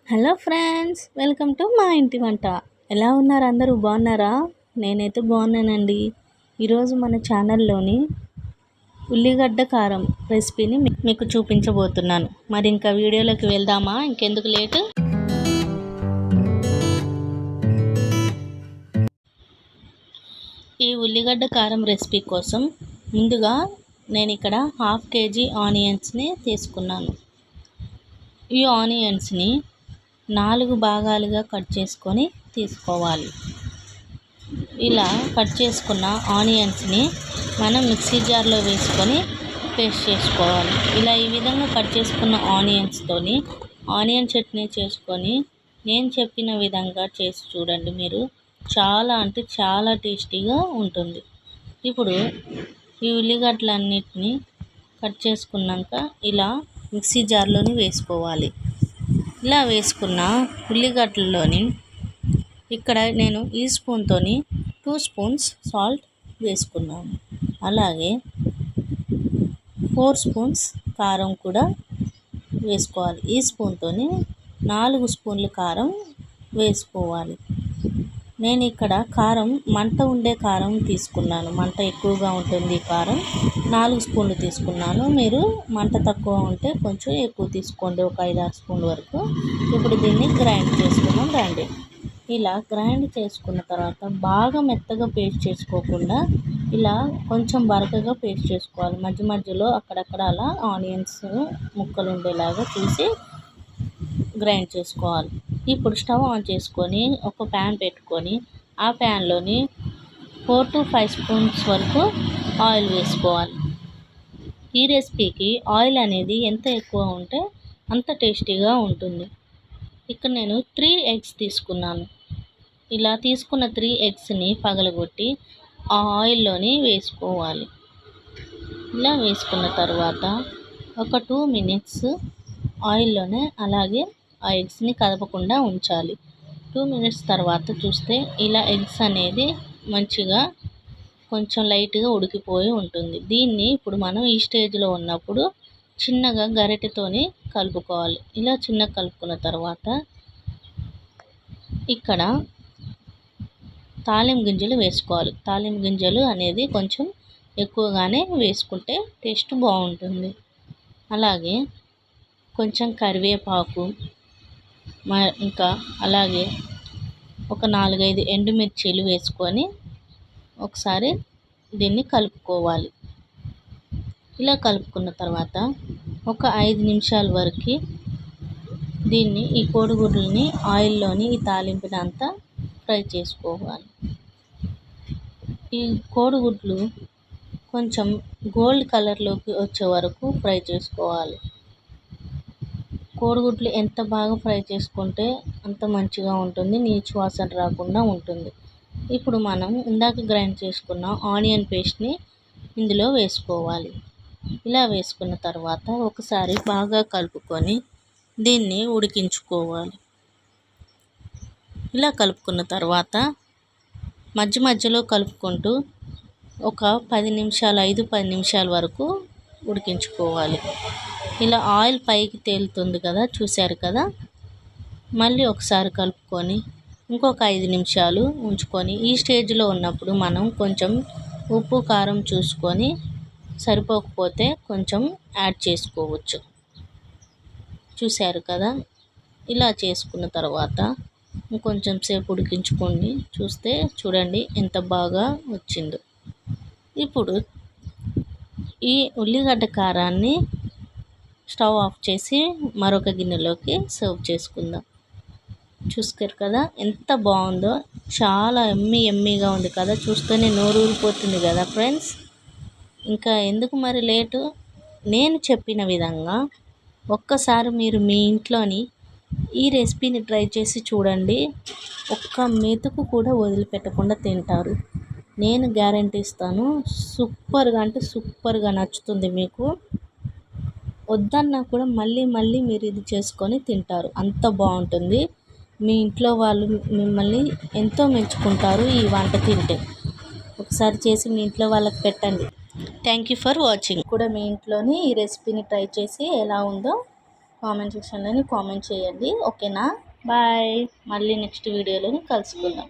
Hello friends, welcome to మా ఇంటి వంట. ఎలా ఉన్నారు? అందరూ బాగున్నారా? నేనైతే బాగున్నానండి. ఈరోజు మన ఛానల్లోని ఉల్లిగడ్డ కారం రెసిపీని మీకు చూపించబోతున్నాను. మరి ఇంకా వీడియోలోకి వెళ్దామా? ఇంకెందుకు లేటు. ఈ ఉల్లిగడ్డ కారం రెసిపీ కోసం ముందుగా నేను ఇక్కడ 1/2 kg ఆనియన్స్ని తీసుకున్నాను. ఈ ఆనియన్స్ని 4 భాగాలుగా కట్ చేసుకొని తీసుకోవాలి. ఇలా కట్ చేసుకున్న ఆనియన్స్ని మనం మిక్సీ జార్లో వేసుకొని పేస్ట్ చేసుకోవాలి. ఇలా ఈ విధంగా కట్ చేసుకున్న ఆనియన్స్తోని ఆనియన్ చట్నీ చేసుకొని నేను చెప్పిన విధంగా చేసి చూడండి. మీరు చాలా అంటే చాలా టేస్టీగా ఉంటుంది. ఇప్పుడు ఈ ఉల్లిగడ్డలన్నిటిని కట్ చేసుకున్నాక ఇలా మిక్సీ జార్లోని వేసుకోవాలి. ఇలా వేసుకున్న ఉల్లిగడ్డల్లోని ఇక్కడ నేను ఈ స్పూన్తోని 2 స్పూన్స్ సాల్ట్ వేసుకున్నాను. అలాగే 4 స్పూన్స్ కారం కూడా వేసుకోవాలి. ఈ స్పూన్తోని 4 స్పూన్లు కారం వేసుకోవాలి. నేను ఇక్కడ కారం మంట ఉండే కారం తీసుకున్నాను. మంట ఎక్కువగా ఉంటుంది కారం. 4 స్పూన్లు తీసుకున్నాను. మీరు మంట తక్కువ ఉంటే కొంచెం ఎక్కువ తీసుకోండి, ఒక 5-6 స్పూన్ల వరకు. ఇప్పుడు దీన్ని గ్రైండ్ చేసుకున్నాం రండి. ఇలా గ్రైండ్ చేసుకున్న తర్వాత బాగా మెత్తగా పేస్ట్ చేసుకోకుండా ఇలా కొంచెం బరకగా పేస్ట్ చేసుకోవాలి. మధ్య మధ్యలో అక్కడక్కడ అలా ఆనియన్స్ ముక్కలు ఉండేలాగా చూసి గ్రైండ్ చేసుకోవాలి. ఇప్పుడు స్టవ్ ఆన్ చేసుకొని ఒక ప్యాన్ పెట్టుకొని ఆ ప్యాన్లోని 4 to 5 స్పూన్స్ వరకు ఆయిల్ వేసుకోవాలి. ఈ రెసిపీకి ఆయిల్ అనేది ఎంత ఎక్కువ ఉంటే అంత టేస్టీగా ఉంటుంది. ఇక్కడ నేను 3 ఎగ్స్ తీసుకున్నాను. ఇలా తీసుకున్న 3 ఎగ్స్ని పగలగొట్టి ఆ ఆయిల్లోని వేసుకోవాలి. ఇలా వేసుకున్న తర్వాత ఒక 2 మినిట్స్ ఆయిల్లోనే అలాగే ఆ ఎగ్స్ని కదపకుండా ఉంచాలి. 2 మినిట్స్ తర్వాత చూస్తే ఇలా ఎగ్స్ అనేది మంచిగా కొంచెం లైట్గా ఉడికిపోయి ఉంటుంది. దీన్ని ఇప్పుడు మనం ఈ స్టేజ్లో ఉన్నప్పుడు చిన్నగా గరిటెతోని కలుపుకోవాలి. ఇలా చిన్నగా కలుపుకున్న తర్వాత ఇక్కడ తాలింపు గింజలు వేసుకోవాలి. తాలింపు గింజలు అనేది కొంచెం ఎక్కువగానే వేసుకుంటే టేస్ట్ బాగుంటుంది. అలాగే కొంచెం కరివేపాకు, ఇంకా అలాగే ఒక 4-5 ఎండుమిర్చీలు వేసుకొని ఒకసారి దీన్ని కలుపుకోవాలి. ఇలా కలుపుకున్న తర్వాత ఒక 5 నిమిషాల వరకు దీన్ని ఈ కోడిగుడ్లని ఆయిల్లోని ఈ తాలింపుని అంతా ఫ్రై చేసుకోవాలి. ఈ కోడిగుడ్లు కొంచెం గోల్డ్ కలర్లోకి వచ్చే వరకు ఫ్రై చేసుకోవాలి. కోడిగుడ్లు ఎంత బాగా ఫ్రై చేసుకుంటే అంత మంచిగా ఉంటుంది, నీచు వాసన రాకుండా ఉంటుంది. ఇప్పుడు మనం ఇందాక గ్రైండ్ చేసుకున్న ఆనియన్ పేస్ట్ని ఇందులో వేసుకోవాలి. ఇలా వేసుకున్న తర్వాత ఒకసారి బాగా కలుపుకొని దీన్ని ఉడికించుకోవాలి. ఇలా కలుపుకున్న తర్వాత మధ్య మధ్యలో కలుపుకుంటూ ఒక 5-10 నిమిషాల వరకు ఉడికించుకోవాలి. ఇలా ఆయిల్ పైకి తేలుతుంది కదా, చూశారు కదా. మళ్ళీ ఒకసారి కలుపుకొని ఇంకొక 5 నిమిషాలు ఉంచుకొని ఈ స్టేజ్లో ఉన్నప్పుడు మనం కొంచెం ఉప్పు కారం చూసుకొని సరిపోకపోతే కొంచెం యాడ్ చేసుకోవచ్చు. చూశారు కదా. ఇలా చేసుకున్న తర్వాత ఇంకొంచెం సేపు ఉడికించుకోండి. చూడండి ఎంత బాగా వచ్చిందో. ఇప్పుడు ఈ ఉల్లిగడ్డ కారాన్ని స్టవ్ ఆఫ్ చేసి మరొక గిన్నెలోకి సర్వ్ చేసుకుందాం. చూసారు కదా ఎంత బాగుందో, చాలా ఎమ్మీగా ఉంది కదా. చూస్తేనే నోరు ఊరిపోతుంది కదా ఫ్రెండ్స్. ఇంకా ఎందుకు మరి లేటు, నేను చెప్పిన విధంగా ఒక్కసారి మీరు మీ ఇంట్లోని ఈ రెసిపీని ట్రై చేసి చూడండి. ఒక్క మెతుకు కూడా వదిలిపెట్టకుండా తింటారు. నేను గ్యారెంటీ ఇస్తాను. సూపర్గా అంటే సూపర్గా నచ్చుతుంది మీకు. వద్దన్నా కూడా మళ్ళీ మీరు ఇది చేసుకొని తింటారు, అంత బాగుంటుంది. మీ ఇంట్లో వాళ్ళు మిమ్మల్ని ఎంతో మెచ్చుకుంటారు ఈ వంట తింటే. ఒకసారి చేసి మీ ఇంట్లో వాళ్ళకి పెట్టండి. Thank you for watching. కూడా మీ ఇంట్లోని ఈ రెసిపీని ట్రై చేసి ఎలా ఉందో కామెంట్ సెక్షన్లో కామెంట్ చేయండి. ఓకేనా? బాయ్. మళ్ళీ నెక్స్ట్ వీడియోలో కలుసుకుందాం.